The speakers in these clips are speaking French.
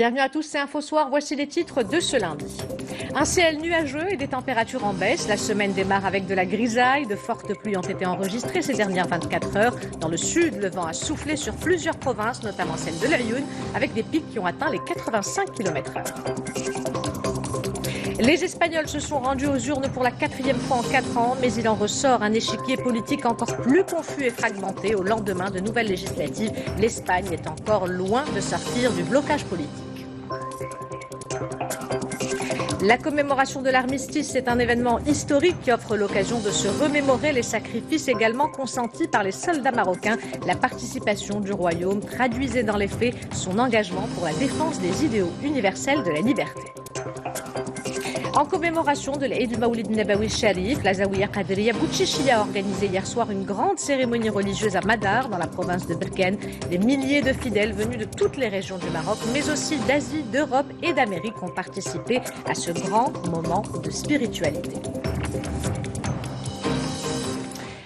Bienvenue à tous, c'est Info Soir. Voici les titres de ce lundi. Un ciel nuageux et des températures en baisse. La semaine démarre avec de la grisaille. De fortes pluies ont été enregistrées ces dernières 24 heures. Dans le sud, le vent a soufflé sur plusieurs provinces, notamment celle de l'Aïoun, avec des pics qui ont atteint les 85 km/h. Les Espagnols se sont rendus aux urnes pour la 4e fois en 4 ans, mais il en ressort un échiquier politique encore plus confus et fragmenté. Au lendemain de nouvelles législatives, l'Espagne est encore loin de sortir du blocage politique. La commémoration de l'armistice est un événement historique qui offre l'occasion de se remémorer les sacrifices également consentis par les soldats marocains. La participation du royaume traduisait dans les faits son engagement pour la défense des idéaux universels de la liberté. En commémoration de l'Eid al-Mawlid Nabawi Sharif, la Zawiya Qadriya Boutchichia a organisé hier soir une grande cérémonie religieuse à Madar, dans la province de Berkane. Des milliers de fidèles venus de toutes les régions du Maroc, mais aussi d'Asie, d'Europe et d'Amérique ont participé à ce grand moment de spiritualité.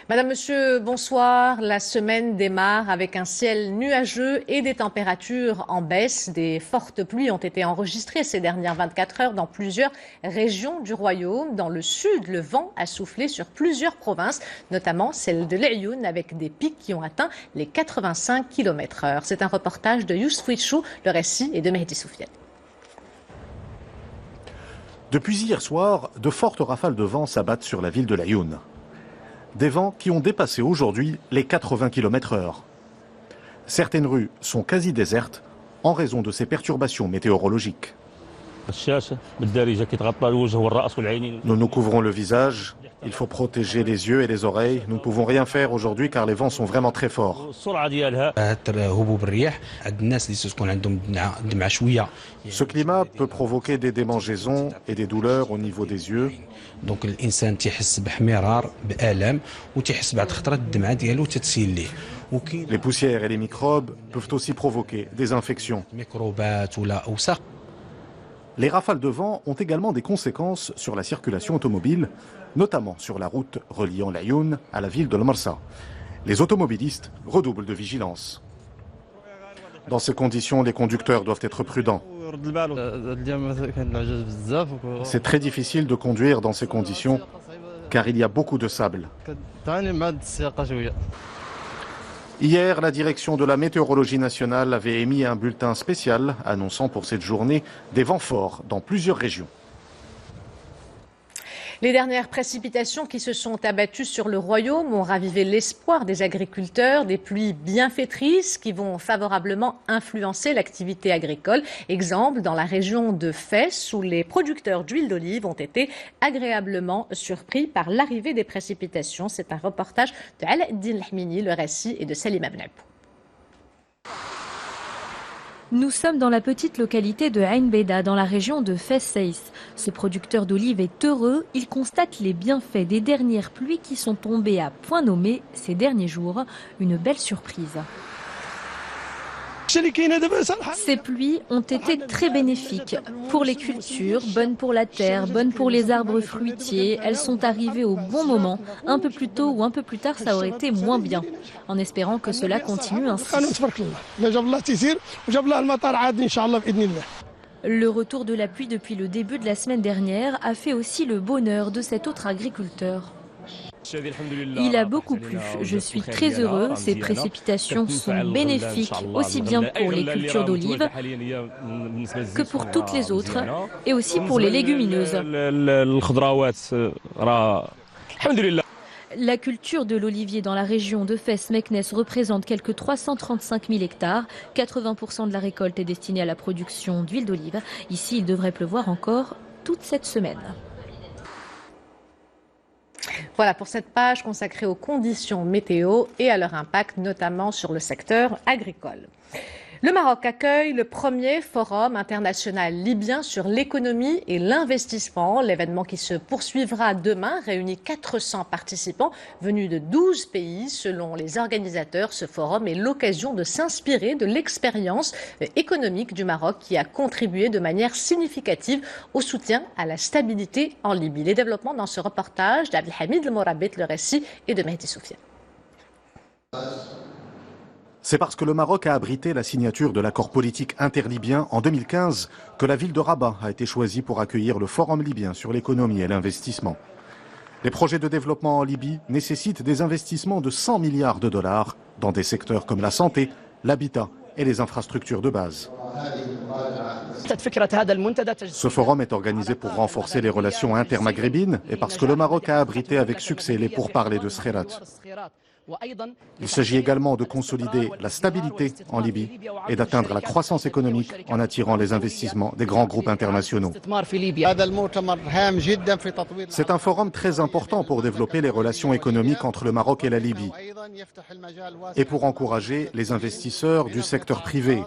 Madame, Monsieur, bonsoir. La semaine démarre avec un ciel nuageux et des températures en baisse. Des fortes pluies ont été enregistrées ces dernières 24 heures dans plusieurs régions du royaume. Dans le sud, le vent a soufflé sur plusieurs provinces, notamment celle de l'Aïoun, avec des pics qui ont atteint les 85 km/h. C'est un reportage de Yousf Wichou, le récit est de Mehdi Soufiane. Depuis hier soir, de fortes rafales de vent s'abattent sur la ville de l'Aïoun. Des vents qui ont dépassé aujourd'hui les 80 km/h. Certaines rues sont quasi désertes en raison de ces perturbations météorologiques. Nous nous couvrons le visage. Il faut protéger les yeux et les oreilles. Nous ne pouvons rien faire aujourd'hui car les vents sont vraiment très forts. Ce climat peut provoquer des démangeaisons et des douleurs au niveau des yeux. Les poussières et les microbes peuvent aussi provoquer des infections. Les rafales de vent ont également des conséquences sur la circulation automobile, notamment sur la route reliant l'Aïoun à la ville de Marsa. Les automobilistes redoublent de vigilance. Dans ces conditions, les conducteurs doivent être prudents. C'est très difficile de conduire dans ces conditions car il y a beaucoup de sable. Hier, la direction de la météorologie nationale avait émis un bulletin spécial annonçant pour cette journée des vents forts dans plusieurs régions. Les dernières précipitations qui se sont abattues sur le royaume ont ravivé l'espoir des agriculteurs, des pluies bienfaitrices qui vont favorablement influencer l'activité agricole. Exemple, dans la région de Fès, où les producteurs d'huile d'olive ont été agréablement surpris par l'arrivée des précipitations. C'est un reportage de Alaeddin Lahmini, le récit est de Salima Benabou. Nous sommes dans la petite localité de Ain Beda, dans la région de Fès-Saïs. Ce producteur d'olives est heureux. Il constate les bienfaits des dernières pluies qui sont tombées à point nommé ces derniers jours. Une belle surprise. Ces pluies ont été très bénéfiques pour les cultures, bonnes pour la terre, bonnes pour les arbres fruitiers. Elles sont arrivées au bon moment. Un peu plus tôt ou un peu plus tard, ça aurait été moins bien. En espérant que cela continue ainsi. Le retour de la pluie depuis le début de la semaine dernière a fait aussi le bonheur de cet autre agriculteur. Il a beaucoup plu. Je suis très heureux. Ces précipitations sont bénéfiques aussi bien pour les cultures d'olives que pour toutes les autres et aussi pour les légumineuses. La culture de l'olivier dans la région de Fès-Meknès représente quelques 335 000 hectares. 80% de la récolte est destinée à la production d'huile d'olive. Ici, il devrait pleuvoir encore toute cette semaine. Voilà pour cette page consacrée aux conditions météo et à leur impact, notamment sur le secteur agricole. Le Maroc accueille le premier forum international libyen sur l'économie et l'investissement. L'événement qui se poursuivra demain réunit 400 participants venus de 12 pays. Selon les organisateurs, ce forum est l'occasion de s'inspirer de l'expérience économique du Maroc qui a contribué de manière significative au soutien à la stabilité en Libye. Les développements dans ce reportage d'Abdelhamid El Morabit, le récit, et de Mehdi Soufiane. C'est parce que le Maroc a abrité la signature de l'accord politique interlibyen en 2015 que la ville de Rabat a été choisie pour accueillir le Forum libyen sur l'économie et l'investissement. Les projets de développement en Libye nécessitent des investissements de 100 milliards de dollars dans des secteurs comme la santé, l'habitat et les infrastructures de base. Ce forum est organisé pour renforcer les relations intermaghrébines et parce que le Maroc a abrité avec succès les pourparlers de Skhirat. Il s'agit également de consolider la stabilité en Libye et d'atteindre la croissance économique en attirant les investissements des grands groupes internationaux. C'est un forum très important pour développer les relations économiques entre le Maroc et la Libye et pour encourager les investisseurs du secteur privé.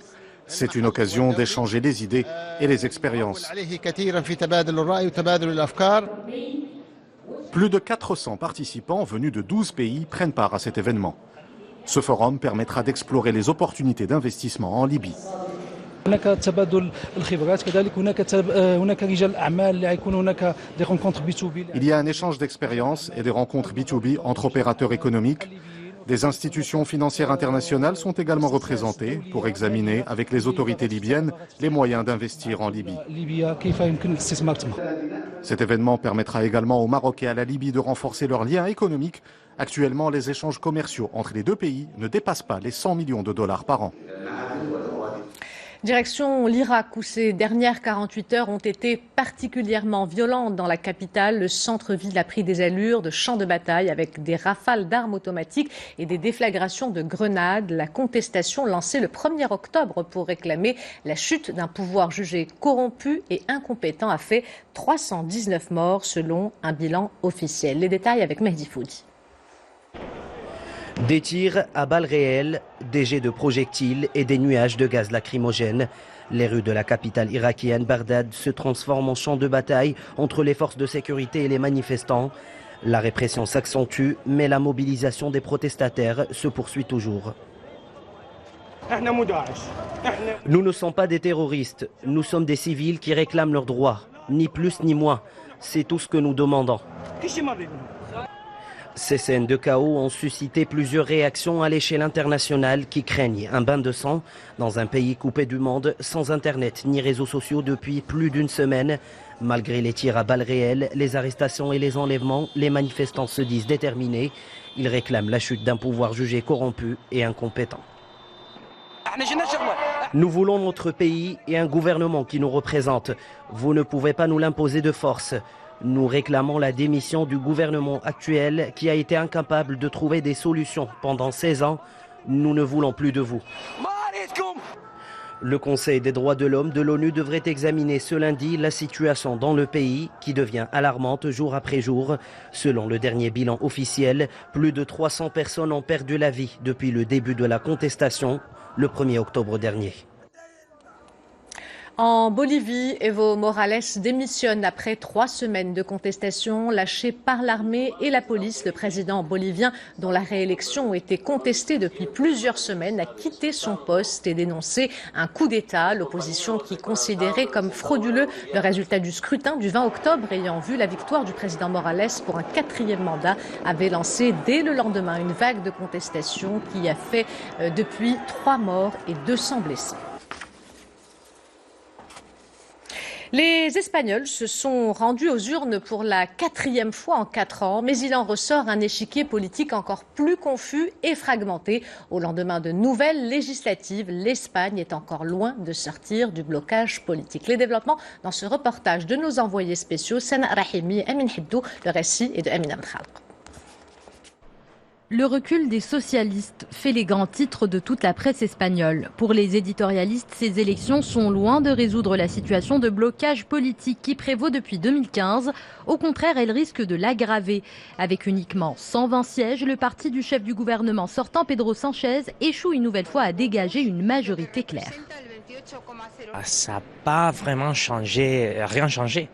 C'est une occasion d'échanger les idées et les expériences. Plus de 400 participants venus de 12 pays prennent part à cet événement. Ce forum permettra d'explorer les opportunités d'investissement en Libye. Il y a un échange d'expériences et des rencontres B2B entre opérateurs économiques. Des institutions financières internationales sont également représentées pour examiner avec les autorités libyennes les moyens d'investir en Libye. Cet événement permettra également au Maroc et à la Libye de renforcer leurs liens économiques. Actuellement, les échanges commerciaux entre les deux pays ne dépassent pas les 100 millions de dollars par an. Direction l'Irak, où ces dernières 48 heures ont été particulièrement violentes dans la capitale. Le centre-ville a pris des allures de champ de bataille avec des rafales d'armes automatiques et des déflagrations de grenades. La contestation lancée le 1er octobre pour réclamer la chute d'un pouvoir jugé corrompu et incompétent a fait 319 morts selon un bilan officiel. Les détails avec Mehdi Foudi. Des tirs à balles réelles, des jets de projectiles et des nuages de gaz lacrymogène. Les rues de la capitale irakienne, Bagdad, se transforment en champ de bataille entre les forces de sécurité et les manifestants. La répression s'accentue, mais la mobilisation des protestataires se poursuit toujours. Nous ne sommes pas des terroristes, nous sommes des civils qui réclament leurs droits, ni plus ni moins. C'est tout ce que nous demandons. Ces scènes de chaos ont suscité plusieurs réactions à l'échelle internationale qui craignent un bain de sang dans un pays coupé du monde, sans internet ni réseaux sociaux depuis plus d'une semaine. Malgré les tirs à balles réelles, les arrestations et les enlèvements, les manifestants se disent déterminés. Ils réclament la chute d'un pouvoir jugé corrompu et incompétent. Nous voulons notre pays et un gouvernement qui nous représente. Vous ne pouvez pas nous l'imposer de force. Nous réclamons la démission du gouvernement actuel qui a été incapable de trouver des solutions pendant 16 ans. Nous ne voulons plus de vous. Le Conseil des droits de l'homme de l'ONU devrait examiner ce lundi la situation dans le pays qui devient alarmante jour après jour. Selon le dernier bilan officiel, plus de 300 personnes ont perdu la vie depuis le début de la contestation, le 1er octobre dernier. En Bolivie, Evo Morales démissionne après 3 semaines de contestation lâchées par l'armée et la police. Le président bolivien, dont la réélection a été contestée depuis plusieurs semaines, a quitté son poste et dénoncé un coup d'État. L'opposition, qui considérait comme frauduleux le résultat du scrutin du 20 octobre, ayant vu la victoire du président Morales pour un 4e mandat, avait lancé dès le lendemain une vague de contestation qui a fait depuis 3 morts et 200 blessés. Les Espagnols se sont rendus aux urnes pour la 4e fois en 4 ans, mais il en ressort un échiquier politique encore plus confus et fragmenté. Au lendemain de nouvelles législatives, l'Espagne est encore loin de sortir du blocage politique. Les développements dans ce reportage de nos envoyés spéciaux, Sana Rahimi et Amin Hibdou. Le récit est de Amina Mkhalq. Le recul des socialistes fait les grands titres de toute la presse espagnole. Pour les éditorialistes, ces élections sont loin de résoudre la situation de blocage politique qui prévaut depuis 2015. Au contraire, elles risquent de l'aggraver. Avec uniquement 120 sièges, le parti du chef du gouvernement sortant, Pedro Sánchez, échoue une nouvelle fois à dégager une majorité claire. Ça n'a pas vraiment changé, rien changé.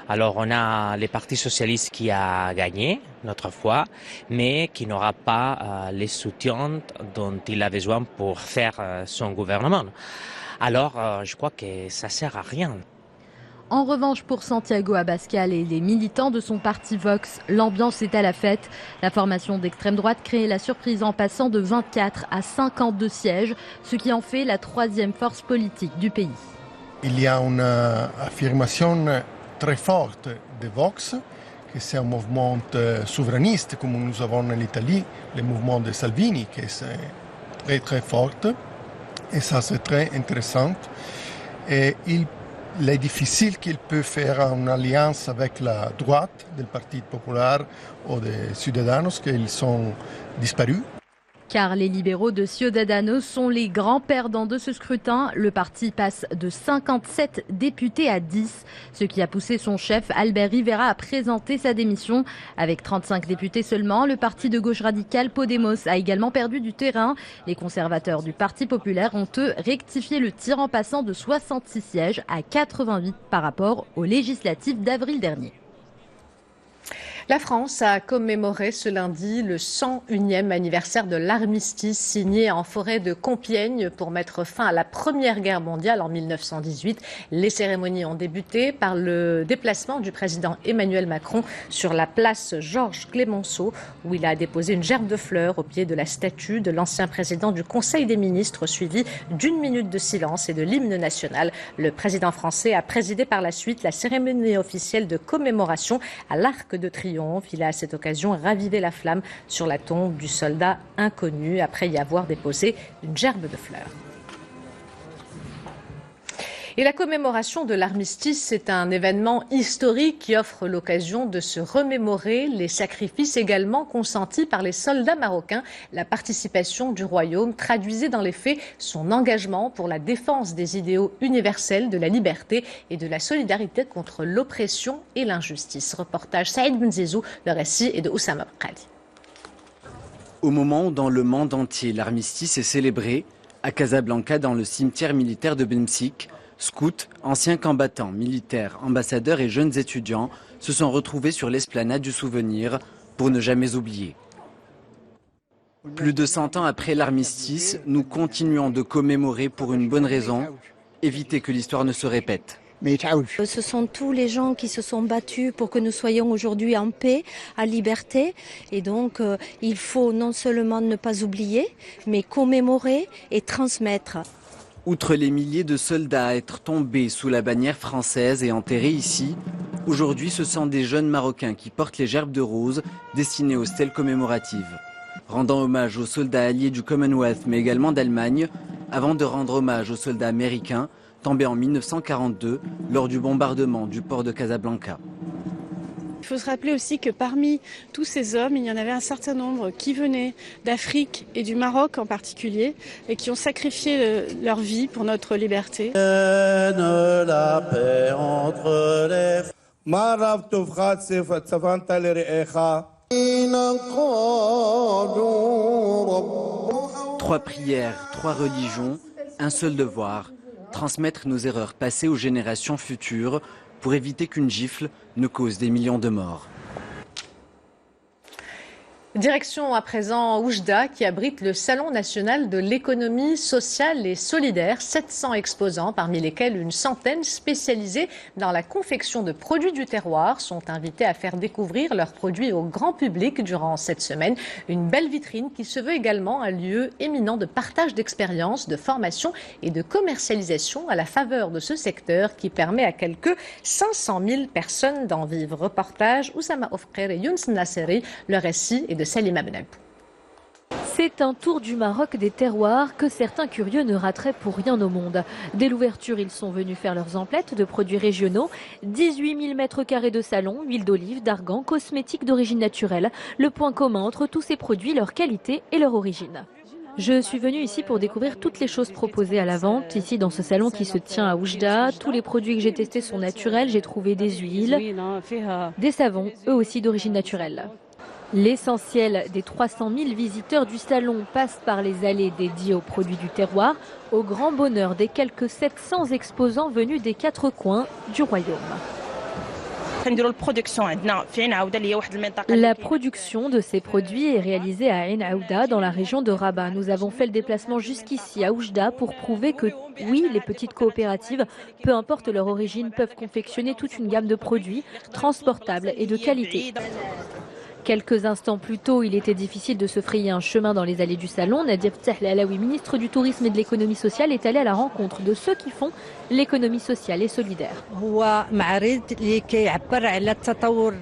Alors on a les partis socialistes qui a gagné notre fois, mais qui n'aura pas les soutiens dont il a besoin pour faire son gouvernement. Alors je crois que ça sert à rien. En revanche, pour Santiago Abascal et les militants de son parti Vox, l'ambiance est à la fête. La formation d'extrême droite crée la surprise en passant de 24 à 52 sièges, ce qui en fait la 3e force politique du pays. Il y a une affirmation très forte de Vox, que c'est un mouvement souverainiste comme nous avons en Italie, le mouvement de Salvini, qui est très très fort. Et ça c'est très intéressant. Et il est difficile qu'il peut faire une alliance avec la droite du Parti populaire ou des Ciudadanos, qu'ils sont disparus. Car les libéraux de Ciudadanos sont les grands perdants de ce scrutin. Le parti passe de 57 députés à 10, ce qui a poussé son chef Albert Rivera à présenter sa démission. Avec 35 députés seulement, le parti de gauche radicale Podemos a également perdu du terrain. Les conservateurs du Parti populaire ont eux rectifié le tir en passant de 66 sièges à 88 par rapport aux législatives d'avril dernier. La France a commémoré ce lundi le 101e anniversaire de l'armistice signé en forêt de Compiègne pour mettre fin à la Première Guerre mondiale en 1918. Les cérémonies ont débuté par le déplacement du président Emmanuel Macron sur la place Georges Clemenceau, où il a déposé une gerbe de fleurs au pied de la statue de l'ancien président du Conseil des ministres, suivi d'1 minute de silence et de l'hymne national. Le président français a présidé par la suite la cérémonie officielle de commémoration à l'Arc de Triomphe. Il a à cette occasion ravivé la flamme sur la tombe du soldat inconnu après y avoir déposé une gerbe de fleurs. Et la commémoration de l'armistice, c'est un événement historique qui offre l'occasion de se remémorer les sacrifices également consentis par les soldats marocains. La participation du royaume traduisait dans les faits son engagement pour la défense des idéaux universels de la liberté et de la solidarité contre l'oppression et l'injustice. Reportage Saïd Benzezou, le récit est de Oussama Khadi. Au moment où dans le monde entier l'armistice est célébré, à Casablanca dans le cimetière militaire de Bemsik, scouts, anciens combattants, militaires, ambassadeurs et jeunes étudiants se sont retrouvés sur l'esplanade du souvenir pour ne jamais oublier. Plus de 100 ans après l'armistice, nous continuons de commémorer pour une bonne raison, éviter que l'histoire ne se répète. Ce sont tous les gens qui se sont battus pour que nous soyons aujourd'hui en paix, en liberté. Et donc, il faut non seulement ne pas oublier, mais commémorer et transmettre. Outre les milliers de soldats à être tombés sous la bannière française et enterrés ici, aujourd'hui ce sont des jeunes Marocains qui portent les gerbes de roses destinées aux stèles commémoratives, rendant hommage aux soldats alliés du Commonwealth mais également d'Allemagne, avant de rendre hommage aux soldats américains tombés en 1942 lors du bombardement du port de Casablanca. Il faut se rappeler aussi que parmi tous ces hommes, il y en avait un certain nombre qui venaient d'Afrique et du Maroc en particulier et qui ont sacrifié leur vie pour notre liberté. La paix entre les... Trois prières, trois religions, un seul devoir, transmettre nos erreurs passées aux générations futures pour éviter qu'une gifle ne cause des millions de morts. Direction à présent Oujda qui abrite le Salon national de l'économie sociale et solidaire. 700 exposants, parmi lesquels une centaine spécialisés dans la confection de produits du terroir, sont invités à faire découvrir leurs produits au grand public durant cette semaine. Une belle vitrine qui se veut également un lieu éminent de partage d'expériences, de formation et de commercialisation à la faveur de ce secteur qui permet à quelques 500 000 personnes d'en vivre. Reportage Oussama Ofker et Younes Nasseri, le récit est de Salima Benabou. C'est un tour du Maroc des terroirs que certains curieux ne rateraient pour rien au monde. Dès l'ouverture, ils sont venus faire leurs emplettes de produits régionaux. 18 000 mètres carrés de salon, huile d'olive, d'argan, cosmétiques d'origine naturelle. Le point commun entre tous ces produits, leur qualité et leur origine. Je suis venue ici pour découvrir toutes les choses proposées à la vente, ici dans ce salon qui se tient à Oujda. Tous les produits que j'ai testés sont naturels. J'ai trouvé des huiles, des savons, eux aussi d'origine naturelle. L'essentiel des 300 000 visiteurs du salon passe par les allées dédiées aux produits du terroir, au grand bonheur des quelques 700 exposants venus des 4 coins du royaume. La production de ces produits est réalisée à Ain Aouda, dans la région de Rabat. Nous avons fait le déplacement jusqu'ici à Oujda pour prouver que, oui, les petites coopératives, peu importe leur origine, peuvent confectionner toute une gamme de produits transportables et de qualité. Quelques instants plus tôt, il était difficile de se frayer un chemin dans les allées du salon. Nadia Ftah Alaoui, ministre du Tourisme et de l'Économie sociale, est allée à la rencontre de ceux qui font l'économie sociale et solidaire.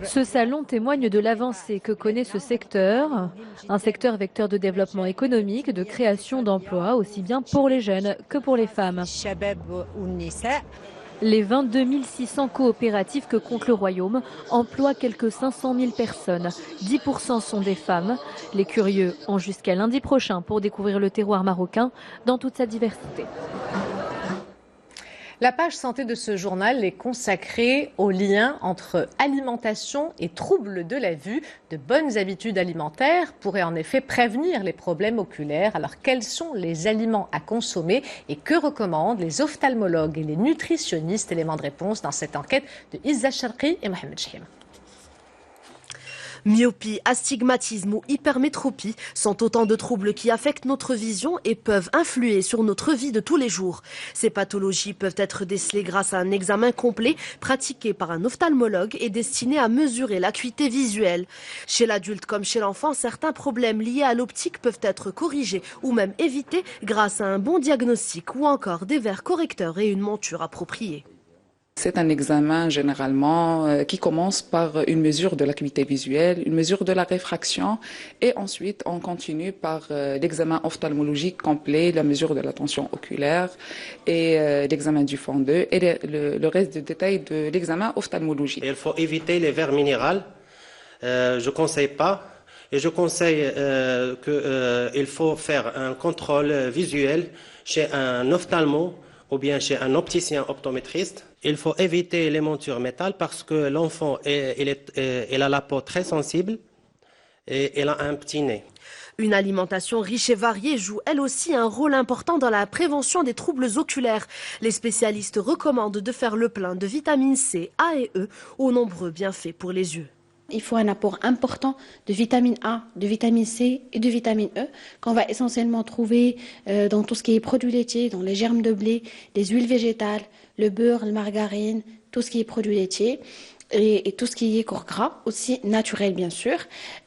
Ce salon témoigne de l'avancée que connaît ce secteur, un secteur vecteur de développement économique, de création d'emplois, aussi bien pour les jeunes que pour les femmes. Les 22 600 coopératives que compte le Royaume emploient quelques 500 000 personnes. 10% sont des femmes. Les curieux ont jusqu'à lundi prochain pour découvrir le terroir marocain dans toute sa diversité. La page santé de ce journal est consacrée au lien entre alimentation et troubles de la vue. De bonnes habitudes alimentaires pourraient en effet prévenir les problèmes oculaires. Alors quels sont les aliments à consommer et que recommandent les ophtalmologues et les nutritionnistes? Élément de réponse dans cette enquête de Izza Sharqi et Mohamed Chahim. Myopie, astigmatisme ou hypermétropie sont autant de troubles qui affectent notre vision et peuvent influer sur notre vie de tous les jours. Ces pathologies peuvent être décelées grâce à un examen complet pratiqué par un ophtalmologue et destiné à mesurer l'acuité visuelle. Chez l'adulte comme chez l'enfant, certains problèmes liés à l'optique peuvent être corrigés ou même évités grâce à un bon diagnostic ou encore des verres correcteurs et une monture appropriée. C'est un examen généralement qui commence par une mesure de l'acuité visuelle, une mesure de la réfraction et ensuite on continue par l'examen ophtalmologique complet, la mesure de la tension oculaire et l'examen du fond d'œil et le reste des détails de l'examen ophtalmologique. Il faut éviter les verres minéraux, je ne conseille pas. Et je conseille qu'il faut faire un contrôle visuel chez un ophtalmo ou bien chez un opticien optométriste. Il faut éviter les montures métal parce que l'enfant il a la peau très sensible et il a un petit nez. Une alimentation riche et variée joue elle aussi un rôle important dans la prévention des troubles oculaires. Les spécialistes recommandent de faire le plein de vitamines C, A et E aux nombreux bienfaits pour les yeux. Il faut un apport important de vitamine A, de vitamine C et de vitamine E qu'on va essentiellement trouver dans tout ce qui est produits laitiers, dans les germes de blé, les huiles végétales, le beurre, la margarine, tout ce qui est produits laitiers et tout ce qui est corps gras, aussi naturel bien sûr.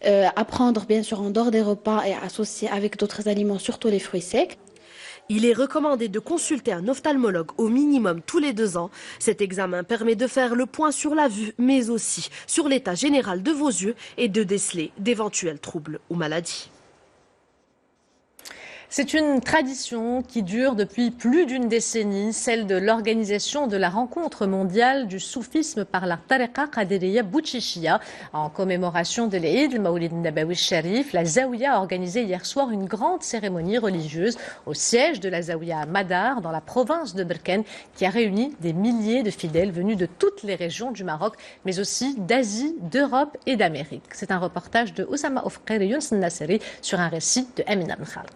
À prendre bien sûr en dehors des repas et associer avec d'autres aliments, surtout les fruits secs. Il est recommandé de consulter un ophtalmologue au minimum tous les 2 ans. Cet examen permet de faire le point sur la vue, mais aussi sur l'état général de vos yeux et de déceler d'éventuels troubles ou maladies. C'est une tradition qui dure depuis plus d'une décennie, celle de l'organisation de la rencontre mondiale du soufisme par la Tariqa Qadiriya Boutchichia. En commémoration de l'Eid, le Maoulid Nabawi Sharif, la Zaouia a organisé hier soir une grande cérémonie religieuse au siège de la Zaouia à Madar, dans la province de Berkane, qui a réuni des milliers de fidèles venus de toutes les régions du Maroc, mais aussi d'Asie, d'Europe et d'Amérique. C'est un reportage de Oussama Oufqir et Younes Nasseri sur un récit de Amina Ben Khalq.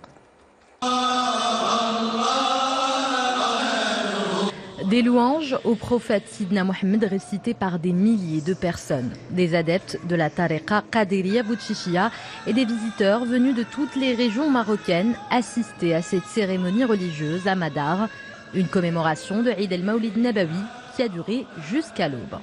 Des louanges au prophète Sidna Mohamed récitées par des milliers de personnes, des adeptes de la Tariqa Qadiriya Boutchichia et des visiteurs venus de toutes les régions marocaines assister à cette cérémonie religieuse à Madar, une commémoration de Eid el-Maoulid Nabawi qui a duré jusqu'à l'aube.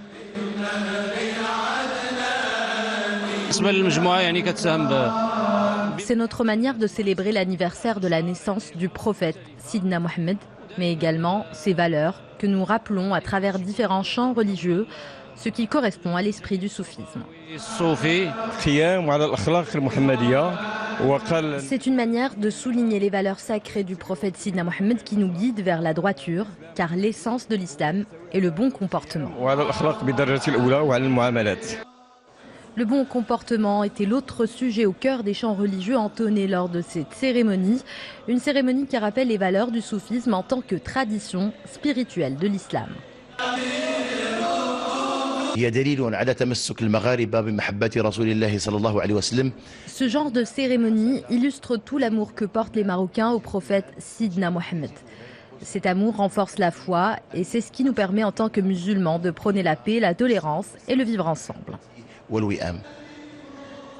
C'est notre manière de célébrer l'anniversaire de la naissance du prophète Sidna Mohamed, mais également ses valeurs que nous rappelons à travers différents chants religieux, ce qui correspond à l'esprit du soufisme. C'est une manière de souligner les valeurs sacrées du prophète Sidna Mohamed qui nous guide vers la droiture, car l'essence de l'islam est le bon comportement. Le bon comportement était l'autre sujet au cœur des chants religieux entonnés lors de cette cérémonie. Une cérémonie qui rappelle les valeurs du soufisme en tant que tradition spirituelle de l'islam. Ce genre de cérémonie illustre tout l'amour que portent les Marocains au prophète Sidna Mohamed. Cet amour renforce la foi et c'est ce qui nous permet en tant que musulmans de prôner la paix, la tolérance et le vivre ensemble.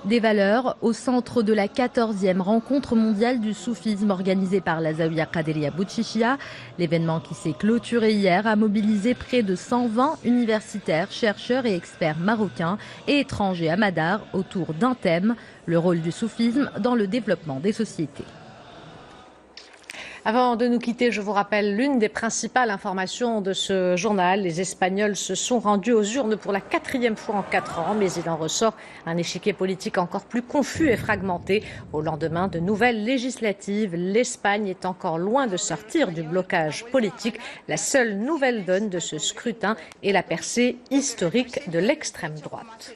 Des valeurs au centre de la 14e rencontre mondiale du soufisme organisée par la Zawiya Qadiriya Boutchichia. L'événement qui s'est clôturé hier a mobilisé près de 120 universitaires, chercheurs et experts marocains et étrangers à Madar autour d'un thème, le rôle du soufisme dans le développement des sociétés. Avant de nous quitter, je vous rappelle l'une des principales informations de ce journal. Les Espagnols se sont rendus aux urnes pour la 4e fois en 4 ans, mais il en ressort un échiquier politique encore plus confus et fragmenté. Au lendemain de nouvelles législatives, l'Espagne est encore loin de sortir du blocage politique. La seule nouvelle donne de ce scrutin est la percée historique de l'extrême droite.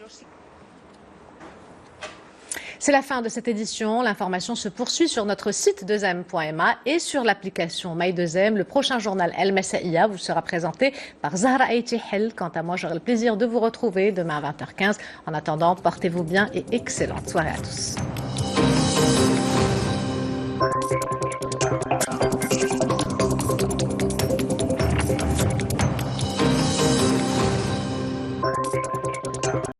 C'est la fin de cette édition. L'information se poursuit sur notre site 2m.ma et sur l'application My2M. Le prochain journal El Messaïa vous sera présenté par Zahra Aïtihel. Quant à moi, j'aurai le plaisir de vous retrouver demain à 20h15. En attendant, portez-vous bien et excellente soirée à tous.